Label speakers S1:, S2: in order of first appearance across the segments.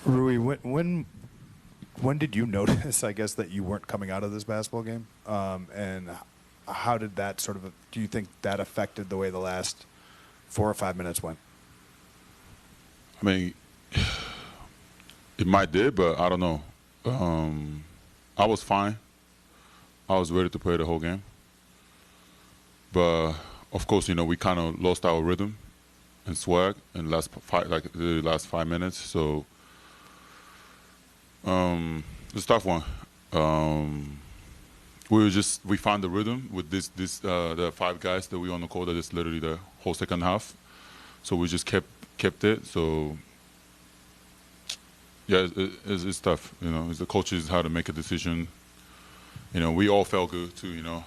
S1: Rui, when did you notice, I guess, that you weren't coming out of this basketball game? And how did that do you think that affected the way the last 4 or 5 minutes went?
S2: I mean, it might did, but I don't know. I was fine. I was ready to play the whole game. But, of course, we kind of lost our rhythm and swag in the last 5 minutes. So it's a tough one. We found the rhythm with the 5 guys that we on the court. That is literally the whole second half. So we just kept it. So yeah, it's tough. It's the coaches how to make a decision. We all felt good too.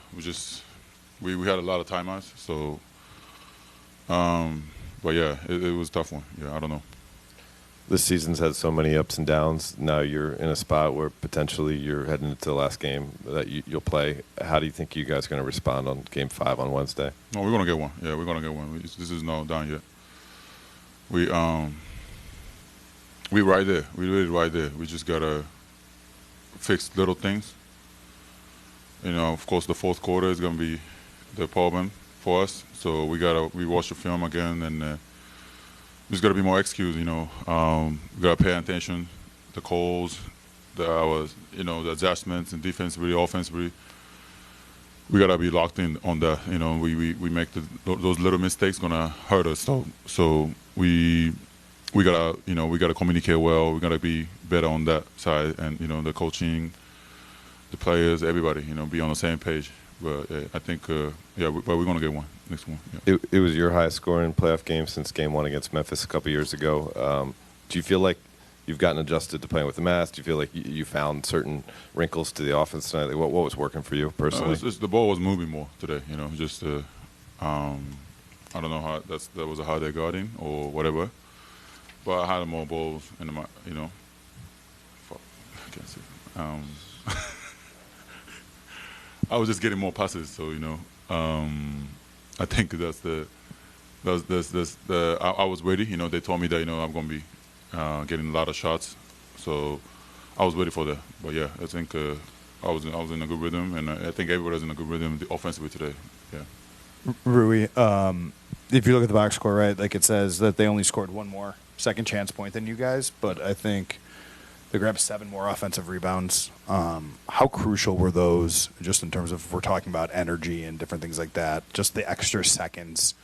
S2: We had a lot of timeouts. So, but yeah, it was a tough one. Yeah, I don't know.
S3: This season's had so many ups and downs. Now you're in a spot where potentially you're heading into the last game that you'll play. How do you think you guys are going to respond on Game 5 on Wednesday?
S2: No, we're going to get one. Yeah, we're going to get one. This is not done yet. We right there. We really right there. We just got to fix little things. Of course, the fourth quarter is going to be the problem for us. So we watch the film again and just got to be more executed. We got to pay attention, the calls, the adjustments and defensively, offensively. We got to be locked in on that. We make those little mistakes gonna hurt us. So we gotta communicate well. We gotta be better on that side, and the coaching, the players, everybody, be on the same page. But I think, but we're gonna get one next one. Yeah.
S3: It was your highest scoring playoff game since Game 1 against Memphis a couple years ago. Do you feel like you've gotten adjusted to playing with the mask? Do you feel like you found certain wrinkles to the offense tonight? What was working for you personally?
S2: The ball was moving more today. Just I don't know how that was how they got in or whatever. But I had more balls in the fuck, I can't see. I was just getting more passes, so I think that's I was ready. They told me that I'm gonna be getting a lot of shots, so I was ready for that. But yeah, I think I was in a good rhythm, and I think everybody's in a good rhythm offensively today. Yeah.
S1: Rui, if you look at the box score, right, like it says that they only scored one more second chance point than you guys, but I think they grabbed 7 more offensive rebounds. How crucial were those, just in terms of, if we're talking about energy and different things like that, just the extra seconds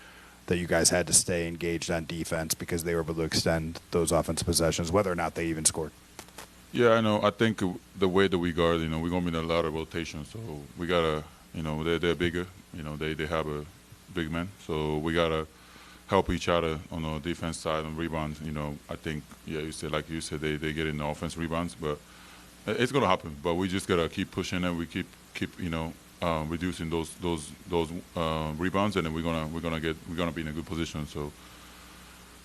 S1: that you guys had to stay engaged on defense because they were able to extend those offensive possessions, whether or not they even scored?
S2: Yeah, I know. I think the way that we guard, we're going to be in a lot of rotation, so we got to, they're bigger. They have a big man, so we got to help each other on the defense side and rebounds. I think, yeah, like you said, they get in the offense rebounds, but it's going to happen. But we just got to keep pushing and we keep reducing those rebounds, and then we're gonna be in a good position. So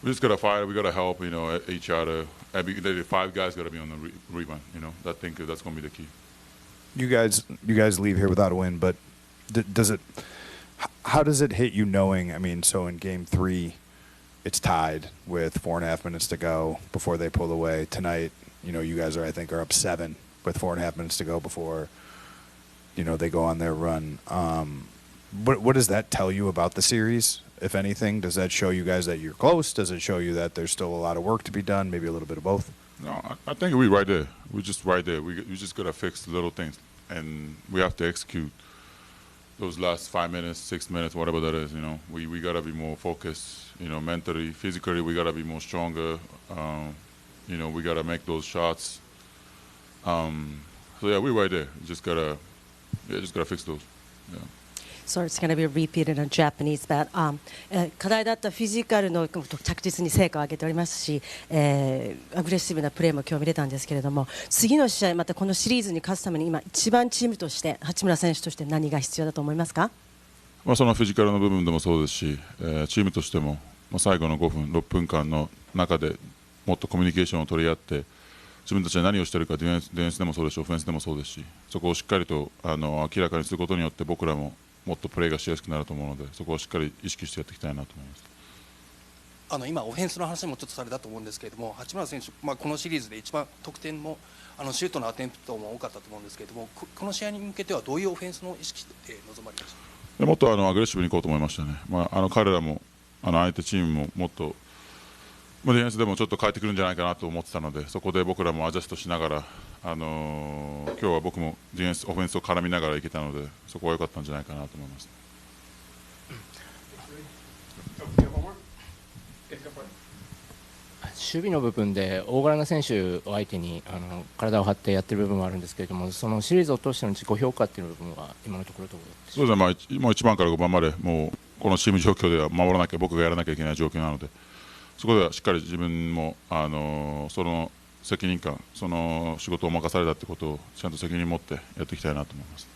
S2: we just gotta fight. We gotta help, each other. The 5 guys gotta be on the rebound. I think that's gonna be the key.
S1: You guys leave here without a win, but how does it hit you knowing? I mean, so in Game 3, it's tied with 4.5 minutes to go before they pull away. Tonight, you guys are up 7 with 4.5 minutes to go before they go on their run. What does that tell you about the series, if anything? Does that show you guys that you're close? Does it show you that there's still a lot of work to be done, maybe a little bit of both?
S2: No, I think we're right there. We're just right there. We just got to fix the little things, and we have to execute those last 5 minutes, 6 minutes, whatever that is. We got to be more focused, mentally, physically. We got to be more stronger. We got to make those shots. So, yeah, we're right there. Just got to fix those. Yeah.
S4: So it's going to be repeated in Japanese, but 課題だったフィジカルの着実に成果を上げておりますし、アグレッシブなプレーも今日見れたんですけれども、次の試合、またこのシリーズに勝つために今一番チームとして八村選手として何が必要だと思いますか？
S2: そのフィジカルの部分でもそうですし、チームとしても最後の5分、6分間の中でもっとコミュニケーションを取り合って、自分たちは何をしているか、ディフェンスでもそうですし、オフェンスでもそうですし、そこをしっかりと明らかにすることによって僕らももっとプレーがしやすくなると思うので、そこをしっかり意識してやっていきたいなと思います。
S5: 今、オフェンスの話もちょっとされたと思うんですけれども、八村選手、このシリーズで一番得点もシュートのアテンプトも多かったと思うんですけれども、この試合に向けてはどういうオフェンスの意識で臨まれましたか？
S2: もっとアグレッシブにいこうと思いましたね。彼らも相手チームももっとディフェンスでもちょっと変えてくるんじゃないかなと思ってたので、そこで僕らもアジャストしながら、今日は僕もディフェンス、オフェンスを絡みながらいけたので、そこは良かったんじゃないかなと思います。
S6: 守備の部分で大柄な選手を相手に体を張ってやっている部分もあるんですけれども、そのシリーズを通しての自己評価っていう部分は今のところどうでしょうか？
S2: そうですね、もう1番から5番までもうこのチーム状況では守らなきゃ、僕がやらなきゃいけない状況なので、そこではしっかり自分もその責任感、その仕事を任されたってことをちゃんと責任を持ってやっていきたいなと思います。